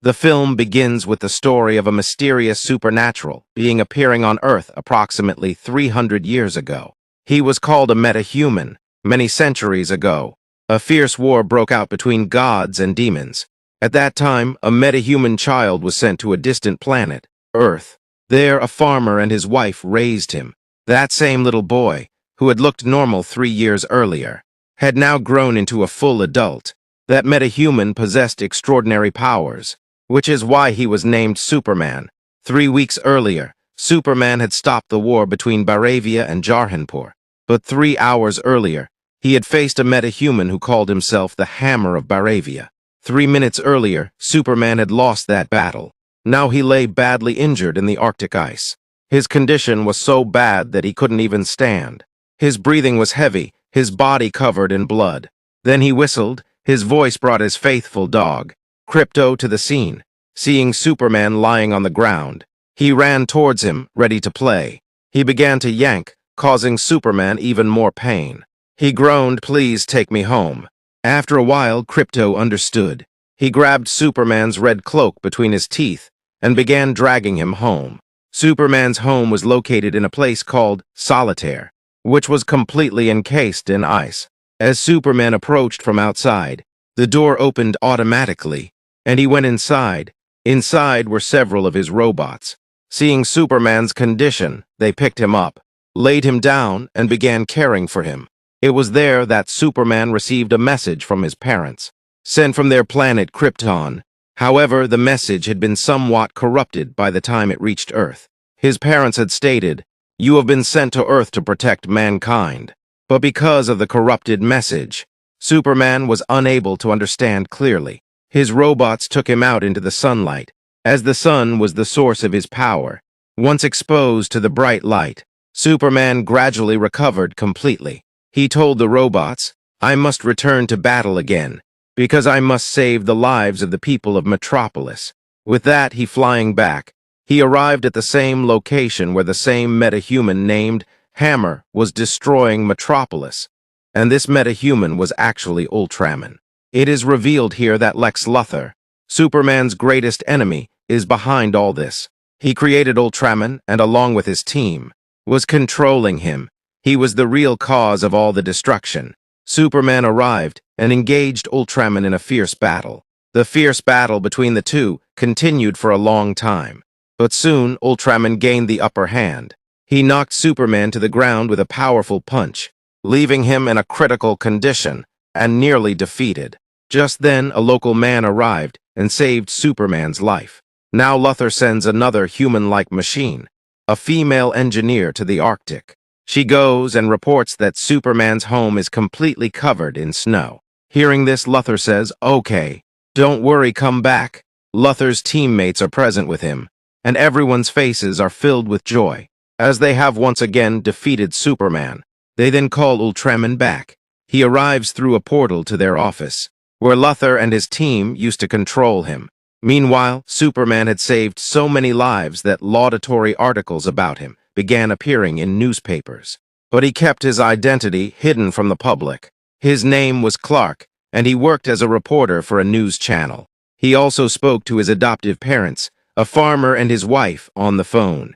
The film begins with the story of a mysterious supernatural being appearing on Earth approximately 300 years ago. He was called a metahuman many centuries ago. A fierce war broke out between gods and demons. At that time, a metahuman child was sent to a distant planet, Earth. There, a farmer and his wife raised him. That same little boy, who had looked normal 3 years earlier, had now grown into a full adult. That metahuman possessed extraordinary powers, which is why he was named Superman. 3 weeks earlier, Superman had stopped the war between Baravia and Jarhanpur. But 3 hours earlier, he had faced a metahuman who called himself the Hammer of Baravia. 3 minutes earlier, Superman had lost that battle. Now he lay badly injured in the Arctic ice. His condition was so bad that he couldn't even stand. His breathing was heavy, his body covered in blood. Then he whistled. His voice brought his faithful dog, Krypto, to the scene. Seeing Superman lying on the ground, he ran towards him, ready to play. He began to yank, causing Superman even more pain. He groaned, "Please take me home." After a while, Krypto understood. He grabbed Superman's red cloak between his teeth and began dragging him home. Superman's home was located in a place called Solitaire, which was completely encased in ice. As Superman approached from outside, the door opened automatically, and he went inside. Inside were several of his robots. Seeing Superman's condition, they picked him up, laid him down, and began caring for him. It was there that Superman received a message from his parents, sent from their planet Krypton. However, the message had been somewhat corrupted by the time it reached Earth. His parents had stated, "You have been sent to Earth to protect mankind." But because of the corrupted message, Superman was unable to understand clearly. His robots took him out into the sunlight, as the sun was the source of his power. Once exposed to the bright light, Superman gradually recovered completely. He told the robots, "I must return to battle again, because I must save the lives of the people of Metropolis." With that, he flying back. He arrived at the same location where the same metahuman named Hammer was destroying Metropolis, and this metahuman was actually Ultraman. It is revealed here that Lex Luthor, Superman's greatest enemy, is behind all this. He created Ultraman and, along with his team, was controlling him. He was the real cause of all the destruction. Superman arrived and engaged Ultraman in a fierce battle. The fierce battle between the two continued for a long time, but soon Ultraman gained the upper hand. He knocked Superman to the ground with a powerful punch, leaving him in a critical condition and nearly defeated. Just then, a local man arrived and saved Superman's life. Now Luthor sends another human-like machine, a female engineer, to the Arctic. She goes and reports that Superman's home is completely covered in snow. Hearing this, Luthor says, "Okay, don't worry, come back." Luthor's teammates are present with him, and everyone's faces are filled with joy, as they have once again defeated Superman. They then call Ultraman back. He arrives through a portal to their office, where Luthor and his team used to control him. Meanwhile, Superman had saved so many lives that laudatory articles about him began appearing in newspapers. But he kept his identity hidden from the public. His name was Clark, and he worked as a reporter for a news channel. He also spoke to his adoptive parents, a farmer and his wife, on the phone.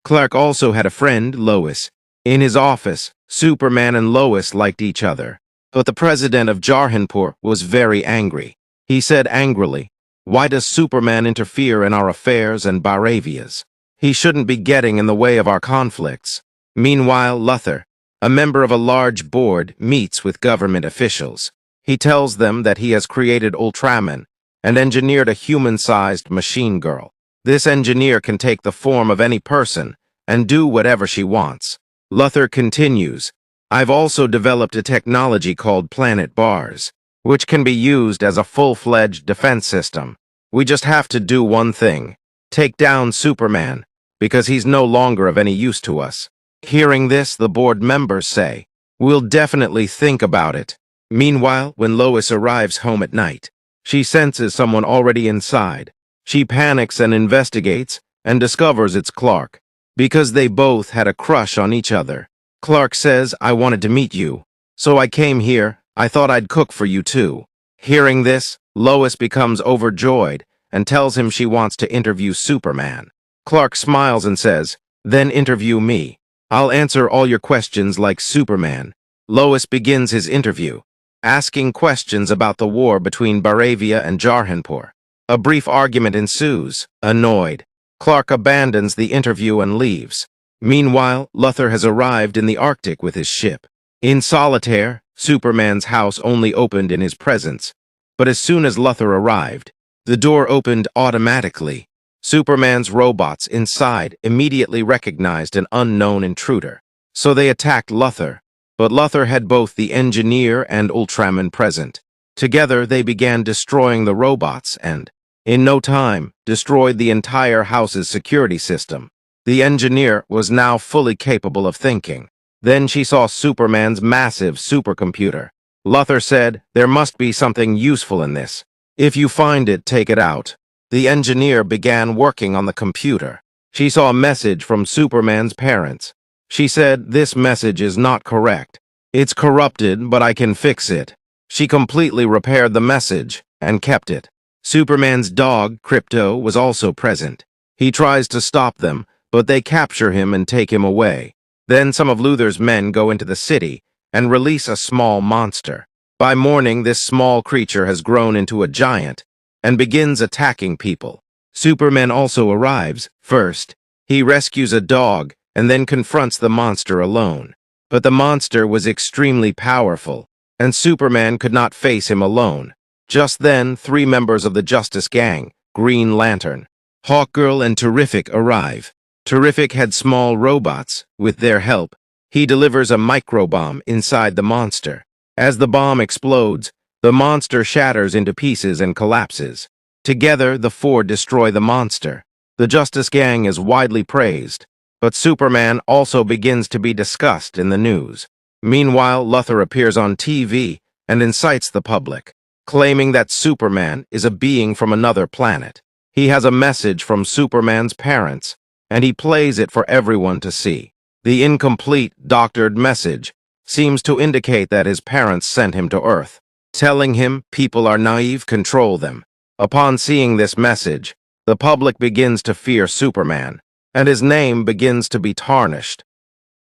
Clark also had a friend, Lois. In his office, Superman and Lois liked each other. But the president of Jarhanpur was very angry. He said angrily, "Why does Superman interfere in our affairs and Baravia's? He shouldn't be getting in the way of our conflicts." Meanwhile, Luthor, a member of a large board, meets with government officials. He tells them that he has created Ultraman and engineered a human-sized machine girl. This engineer can take the form of any person and do whatever she wants. Luthor continues, "I've also developed a technology called planet bars, which can be used as a full-fledged defense system. We just have to do one thing: take down Superman, because he's no longer of any use to us." Hearing this, the board members say, "We'll definitely think about it." Meanwhile, when Lois arrives home at night, she senses someone already inside. She panics and investigates and discovers it's Clark, because they both had a crush on each other. Clark says, "I wanted to meet you, so I came here. I thought I'd cook for you too." Hearing this, Lois becomes overjoyed and tells him she wants to interview Superman. Clark smiles and says, "Then interview me. I'll answer all your questions like Superman." Lois begins his interview, asking questions about the war between Baravia and Jarhanpur. A brief argument ensues. Annoyed, Clark abandons the interview and leaves. Meanwhile, Luthor has arrived in the Arctic with his ship. In solitaire, Superman's house only opened in his presence, but as soon as Luthor arrived, the door opened automatically. Superman's robots inside immediately recognized an unknown intruder, so they attacked Luthor, but Luthor had both the engineer and Ultraman present. Together, they began destroying the robots and, in no time, destroyed the entire house's security system. The engineer was now fully capable of thinking. Then she saw Superman's massive supercomputer. Luthor said, "There must be something useful in this. If you find it, take it out." The engineer began working on the computer. She saw a message from Superman's parents. She said, "This message is not correct. It's corrupted, but I can fix it." She completely repaired the message and kept it. Superman's dog, Krypto, was also present. He tries to stop them, but they capture him and take him away. Then some of Luthor's men go into the city and release a small monster. By morning, this small creature has grown into a giant and begins attacking people. Superman also arrives. First, he rescues a dog and then confronts the monster alone. But the monster was extremely powerful, and Superman could not face him alone. Just then, 3 members of the Justice Gang, Green Lantern, Hawkgirl, and Terrific arrive. Terrific had small robots. With their help, he delivers a microbomb inside the monster. As the bomb explodes, the monster shatters into pieces and collapses. Together, the 4 destroy the monster. The Justice Gang is widely praised, but Superman also begins to be discussed in the news. Meanwhile, Luthor appears on TV and incites the public, claiming that Superman is a being from another planet. He has a message from Superman's parents, and he plays it for everyone to see. The incomplete, doctored message seems to indicate that his parents sent him to Earth, telling him people are naive, control them. Upon seeing this message, the public begins to fear Superman, and his name begins to be tarnished.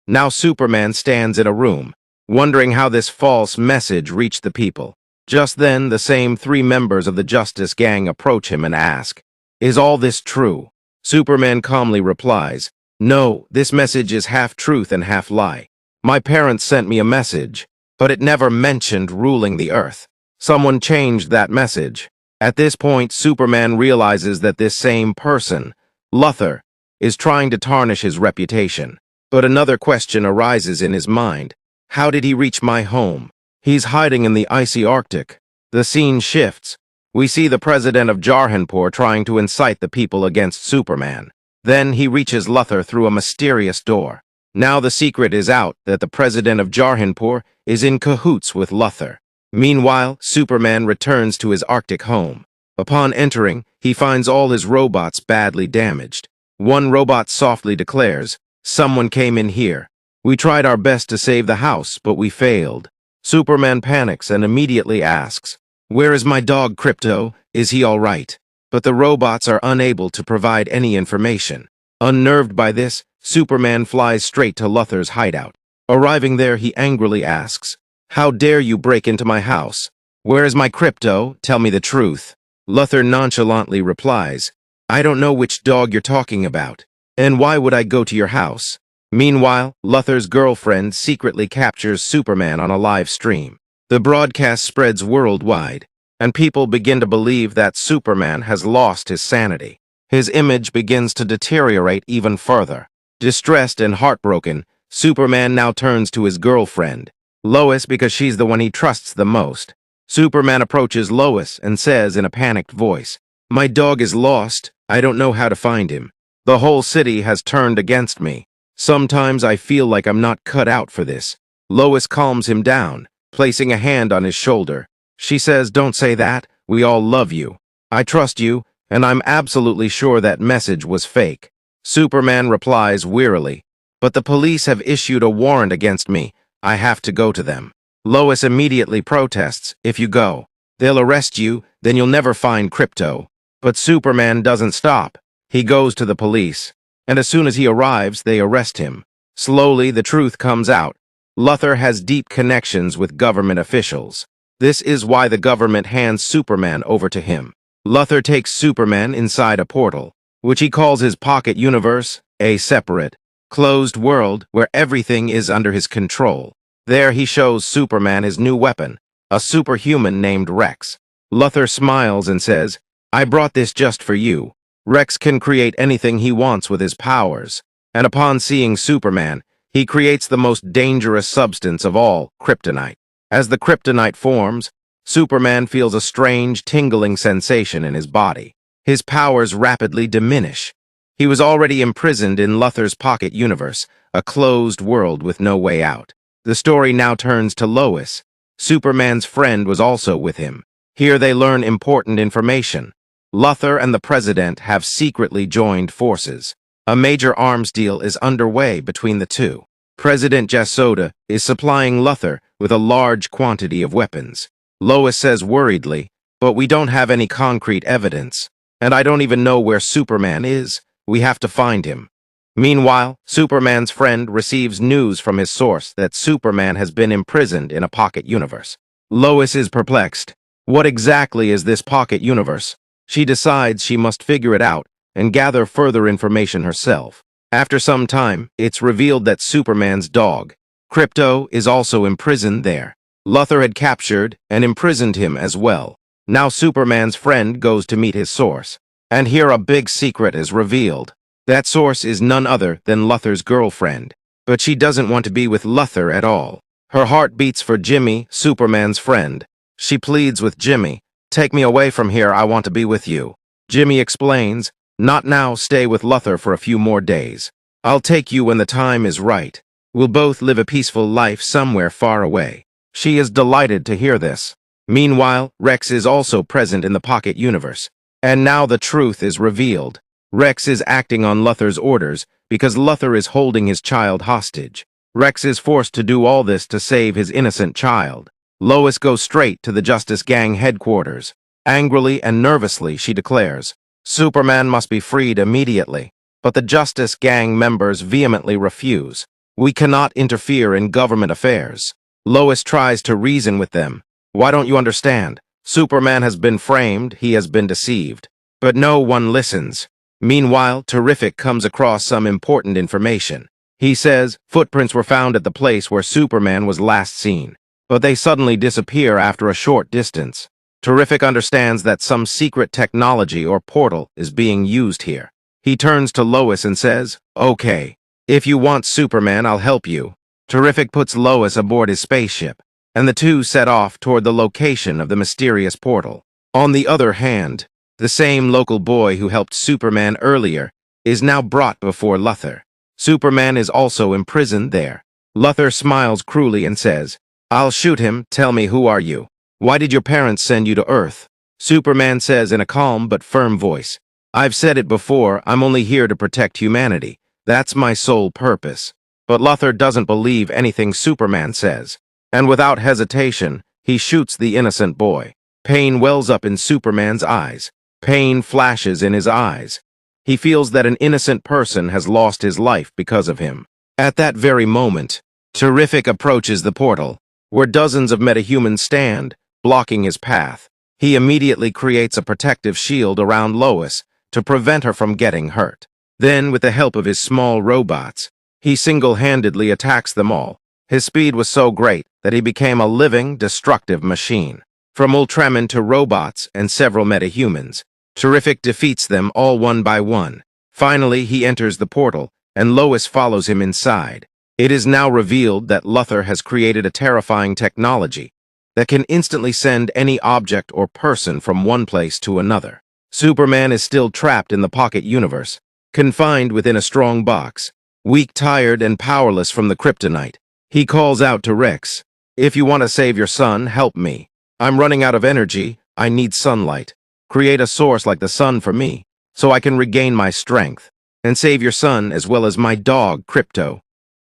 Now Superman stands in a room, wondering how this false message reached the people. Just then, the same 3 members of the Justice Gang approach him and ask, "Is all this true?" Superman calmly replies, "No, this message is half truth and half lie. My parents sent me a message, but it never mentioned ruling the Earth. Someone changed that message." At this point, Superman realizes that this same person, Luthor, is trying to tarnish his reputation. But another question arises in his mind. How did he reach my home? He's hiding in the icy Arctic. The scene shifts. We see the president of Jarhanpur trying to incite the people against Superman. Then he reaches Luthor through a mysterious door. Now the secret is out that the president of Jarhanpur is in cahoots with Luthor. Meanwhile, Superman returns to his Arctic home. Upon entering, he finds all his robots badly damaged. One robot softly declares, "Someone came in here. We tried our best to save the house, but we failed." Superman panics and immediately asks, "Where is my dog, Krypto? Is he all right?" But the robots are unable to provide any information. Unnerved by this, Superman flies straight to Luthor's hideout. Arriving there, he angrily asks, "How dare you break into my house? Where is my Krypto? Tell me the truth." Luthor nonchalantly replies, "I don't know which dog you're talking about, and why would I go to your house?" Meanwhile, Luthor's girlfriend secretly captures Superman on a live stream. The broadcast spreads worldwide, and people begin to believe that Superman has lost his sanity. His image begins to deteriorate even further. Distressed and heartbroken, Superman now turns to his girlfriend, Lois, because she's the one he trusts the most. Superman approaches Lois and says in a panicked voice, "My dog is lost. I don't know how to find him. The whole city has turned against me. Sometimes I feel like I'm not cut out for this." Lois calms him down, placing a hand on his shoulder. She says, "Don't say that. We all love you. I trust you, and I'm absolutely sure that message was fake." Superman replies wearily, "But the police have issued a warrant against me. I have to go to them." Lois immediately protests, "If you go, they'll arrest you, then you'll never find Krypto." But Superman doesn't stop. He goes to the police, and as soon as he arrives, they arrest him. Slowly, the truth comes out. Luthor has deep connections with government officials. This is why the government hands Superman over to him. Luthor takes Superman inside a portal, which he calls his pocket universe, a separate, closed world where everything is under his control. There he shows Superman his new weapon, a superhuman named Rex. Luthor smiles and says, "I brought this just for you." Rex can create anything he wants with his powers, and upon seeing Superman, he creates the most dangerous substance of all, kryptonite. As the kryptonite forms, Superman feels a strange, tingling sensation in his body. His powers rapidly diminish. He was already imprisoned in Luthor's pocket universe, a closed world with no way out. The story now turns to Lois. Superman's friend was also with him. Here they learn important information. Luthor and the President have secretly joined forces. A major arms deal is underway between the two. President Jasoda is supplying Luthor with a large quantity of weapons. Lois says worriedly, "But we don't have any concrete evidence, and I don't even know where Superman is. We have to find him." Meanwhile, Superman's friend receives news from his source that Superman has been imprisoned in a pocket universe. Lois is perplexed. What exactly is this pocket universe? She decides she must figure it out and gather further information herself. After some time, it's revealed that Superman's dog, Krypto, is also imprisoned there. Luthor had captured and imprisoned him as well. Now Superman's friend goes to meet his source. And here a big secret is revealed. That source is none other than Luthor's girlfriend. But she doesn't want to be with Luthor at all. Her heart beats for Jimmy, Superman's friend. She pleads with Jimmy, "Take me away from here, I want to be with you." Jimmy explains, "Not now, stay with Luthor for a few more days. I'll take you when the time is right. We'll both live a peaceful life somewhere far away." She is delighted to hear this. Meanwhile, Rex is also present in the pocket universe. And now the truth is revealed. Rex is acting on Luthor's orders because Luthor is holding his child hostage. Rex is forced to do all this to save his innocent child. Lois goes straight to the Justice Gang headquarters. Angrily and nervously, she declares, Superman must be freed immediately. But the Justice Gang members vehemently refuse. "We cannot interfere in government affairs." Lois tries to reason with them. "Why don't you understand? Superman has been framed, he has been deceived." But no one listens. Meanwhile, Terrific comes across some important information. He says footprints were found at the place where Superman was last seen, but they suddenly disappear after a short distance. Terrific understands that some secret technology or portal is being used here. He turns to Lois and says, "Okay, if you want Superman, I'll help you." Terrific puts Lois aboard his spaceship, and the two set off toward the location of the mysterious portal. On the other hand, the same local boy who helped Superman earlier is now brought before Luthor. Superman is also imprisoned there. Luthor smiles cruelly and says, "I'll shoot him. Tell me, who are you? Why did your parents send you to Earth?" Superman says in a calm but firm voice, "I've said it before, I'm only here to protect humanity. That's my sole purpose." But Luthor doesn't believe anything Superman says, and without hesitation, he shoots the innocent boy. Pain wells up in Superman's eyes. Pain flashes in his eyes. He feels that an innocent person has lost his life because of him. At that very moment, Terrific approaches the portal, where dozens of metahumans stand, blocking his path. He immediately creates a protective shield around Lois to prevent her from getting hurt. Then, with the help of his small robots, he single-handedly attacks them all. His speed was so great that he became a living, destructive machine. From Ultraman to robots and several metahumans, Terrific defeats them all one by one. Finally, he enters the portal, and Lois follows him inside. It is now revealed that Luthor has created a terrifying technology that can instantly send any object or person from one place to another. Superman is still trapped in the pocket universe, confined within a strong box. Weak, tired, and powerless from the kryptonite, he calls out to Rex, "If you want to save your son, help me. I'm running out of energy. I need sunlight. Create a source like the sun for me, so I can regain my strength, and save your son as well as my dog, Krypto."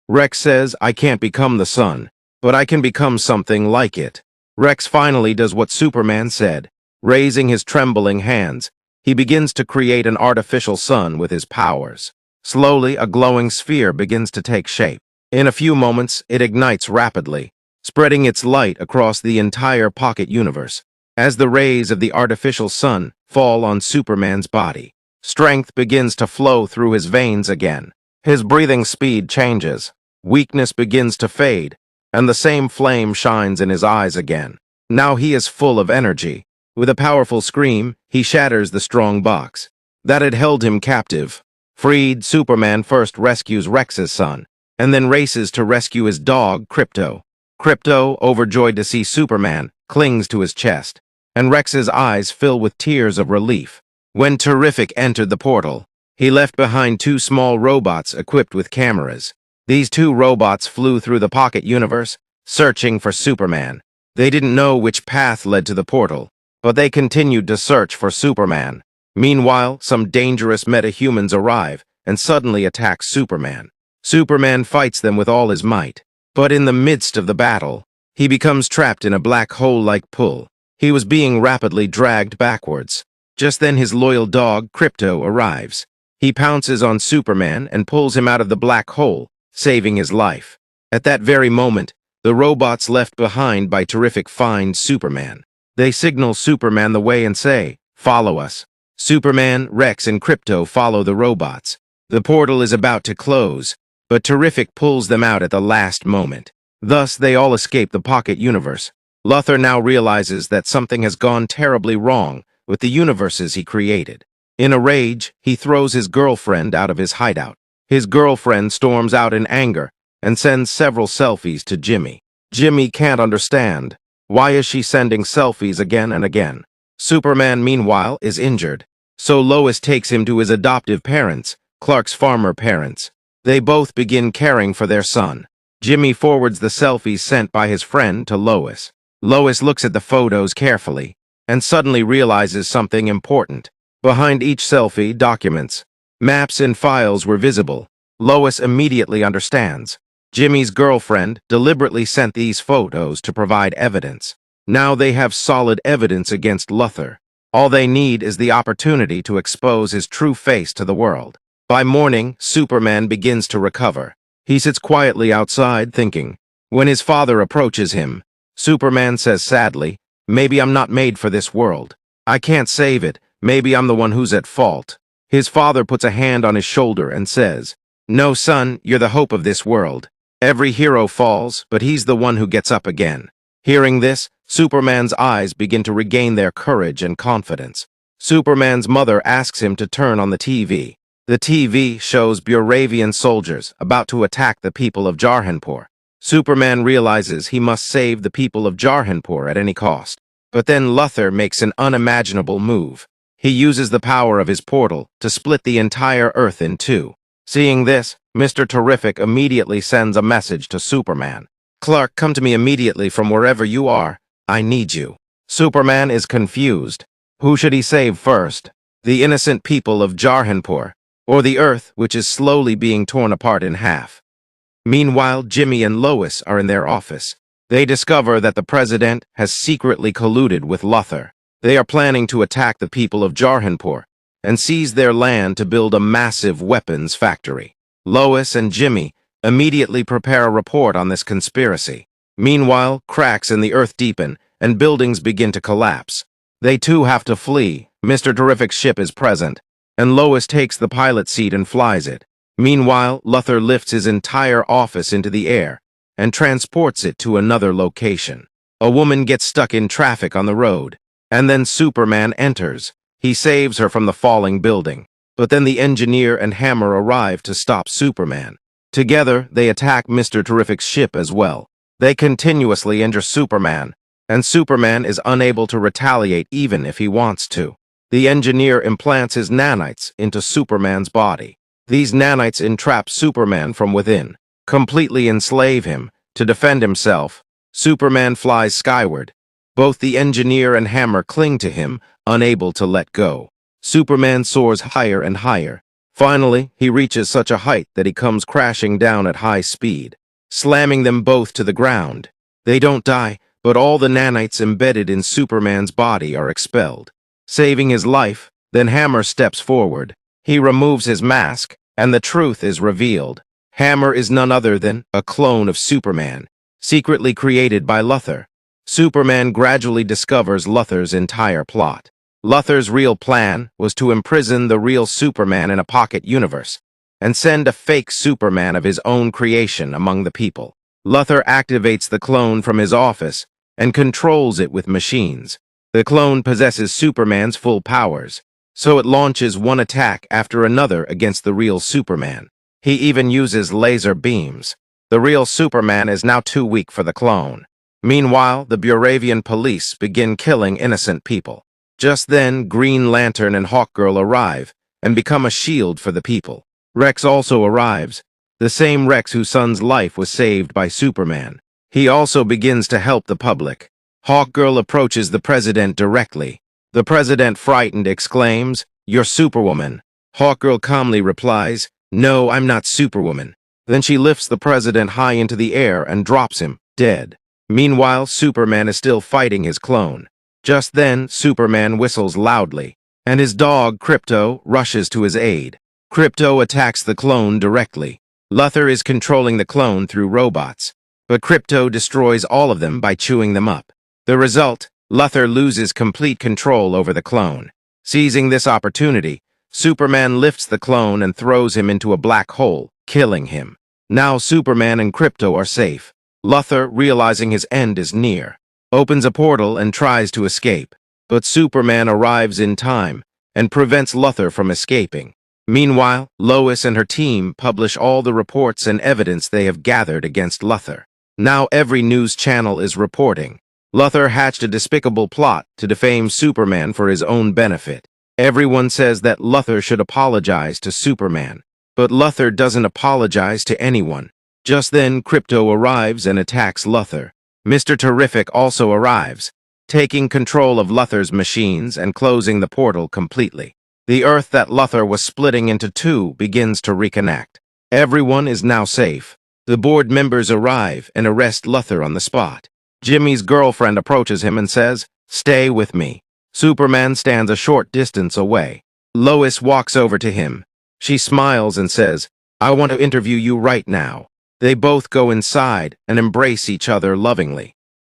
Rex says, "I can't become the sun, but I can become something like it." Rex finally does what Superman said. Raising his trembling hands, He begins to create an artificial sun with his powers. Slowly, a glowing sphere begins to take shape. In a few moments, it ignites rapidly, spreading its light across the entire pocket universe. As the rays of the artificial sun fall on Superman's body, strength begins to flow through his veins again. His breathing speed changes, weakness begins to fade, and the same flame shines in his eyes again. Now he is full of energy. With a powerful scream, he shatters the strong box that had held him captive. Freed, Superman first rescues Rex's son, and then races to rescue his dog, Krypto. Krypto, overjoyed to see Superman, clings to his chest, and Rex's eyes fill with tears of relief. When Terrific entered the portal, he left behind two small robots equipped with cameras. These two robots flew through the pocket universe, searching for Superman. They didn't know which path led to the portal, but they continued to search for Superman. Meanwhile, some dangerous metahumans arrive and suddenly attack Superman. Superman fights them with all his might, but in the midst of the battle, he becomes trapped in a black hole-like pool. He was being rapidly dragged backwards. Just then his loyal dog, Krypto, arrives. He pounces on Superman and pulls him out of the black hole, saving his life. At that very moment, the robots left behind by Terrific find Superman. They signal Superman the way and say, "Follow us." Superman, Rex, and Krypto follow the robots. The portal is about to close, but Terrific pulls them out at the last moment. Thus, they all escape the pocket universe. Luthor now realizes that something has gone terribly wrong with the universes he created. In a rage, he throws his girlfriend out of his hideout. His girlfriend storms out in anger and sends several selfies to Jimmy. Jimmy can't understand. Why is she sending selfies again and again? Superman, meanwhile, is injured, so Lois takes him to his adoptive parents, Clark's farmer parents. They both begin caring for their son. Jimmy forwards the selfies sent by his friend to Lois. Lois looks at the photos carefully and suddenly realizes something important. Behind each selfie, documents, maps, and files were visible. Lois immediately understands. Jimmy's girlfriend deliberately sent these photos to provide evidence. Now they have solid evidence against Luthor. All they need is the opportunity to expose his true face to the world. By morning, Superman begins to recover. He sits quietly outside thinking. When his father approaches him, Superman says sadly, "Maybe I'm not made for this world. I can't save it. Maybe I'm the one who's at fault." His father puts a hand on his shoulder and says, "No, son, you're the hope of this world. Every hero falls, but he's the one who gets up again." Hearing this, Superman's eyes begin to regain their courage and confidence. Superman's mother asks him to turn on the TV. The TV shows Buravian soldiers about to attack the people of Jarhanpur. Superman realizes he must save the people of Jarhanpur at any cost. But then Luthor makes an unimaginable move. He uses the power of his portal to split the entire Earth in two. Seeing this, Mr. Terrific immediately sends a message to Superman. "Clark, come to me immediately from wherever you are. I need you." Superman is confused. Who should he save first? The innocent people of Jarhanpur, or the Earth, which is slowly being torn apart in half? Meanwhile, Jimmy and Lois are in their office. They discover that the president has secretly colluded with Luthor. They are planning to attack the people of Jarhanpur and seize their land to build a massive weapons factory. Lois and Jimmy immediately prepare a report on this conspiracy. Meanwhile, cracks in the earth deepen and buildings begin to collapse. They too have to flee. Mr. Terrific's ship is present, and Lois takes the pilot seat and flies it. Meanwhile, Luthor lifts his entire office into the air and transports it to another location. A woman gets stuck in traffic on the road, and then Superman enters. He saves her from the falling building. But then the engineer and Hammer arrive to stop Superman. Together, they attack Mr. Terrific's ship as well. They continuously injure Superman, and Superman is unable to retaliate even if he wants to. The engineer implants his nanites into Superman's body. These nanites entrap Superman from within, completely enslave him. To defend himself, Superman flies skyward. Both the engineer and Hammer cling to him, unable to let go. Superman soars higher and higher. Finally, he reaches such a height that he comes crashing down at high speed, slamming them both to the ground. They don't die, but all the nanites embedded in Superman's body are expelled. Saving his life, Then Hammer steps forward. He removes his mask, and the truth is revealed. Hammer is none other than a clone of Superman, secretly created by Luthor. Superman gradually discovers Luthor's entire plot. Luthor's real plan was to imprison the real Superman in a pocket universe and send a fake Superman of his own creation among the people. Luthor activates the clone from his office and controls it with machines. The clone possesses Superman's full powers, so it launches one attack after another against the real Superman. He even uses laser beams. The real Superman is now too weak for the clone. Meanwhile, the Buravian police begin killing innocent people. Just then, Green Lantern and Hawkgirl arrive and become a shield for the people. Rex also arrives, the same Rex whose son's life was saved by Superman. He also begins to help the public. Hawkgirl approaches the president directly. The president, frightened, exclaims, "You're Superwoman." Hawkgirl calmly replies, "No, I'm not Superwoman." Then she lifts the president high into the air and drops him, dead. Meanwhile, Superman is still fighting his clone. Just then, Superman whistles loudly, and his dog, Krypto, rushes to his aid. Krypto attacks the clone directly. Luthor is controlling the clone through robots, but Krypto destroys all of them by chewing them up. The result, Luthor loses complete control over the clone. Seizing this opportunity, Superman lifts the clone and throws him into a black hole, killing him. Now Superman and Krypto are safe. Luthor, realizing his end is near, opens a portal and tries to escape, but Superman arrives in time and prevents Luthor from escaping. Meanwhile, Lois and her team publish all the reports and evidence they have gathered against Luthor. Now every news channel is reporting. Luthor hatched a despicable plot to defame Superman for his own benefit. Everyone says that Luthor should apologize to Superman, but Luthor doesn't apologize to anyone. Just then, Krypto arrives and attacks Luthor. Mr. Terrific also arrives, taking control of Luthor's machines and closing the portal completely. The Earth that Luthor was splitting into two begins to reconnect. Everyone is now safe. The board members arrive and arrest Luthor on the spot. Jimmy's girlfriend approaches him and says, "Stay with me." Superman stands a short distance away. Lois walks over to him. She smiles and says, "I want to interview you right now." They both go inside and embrace each other lovingly.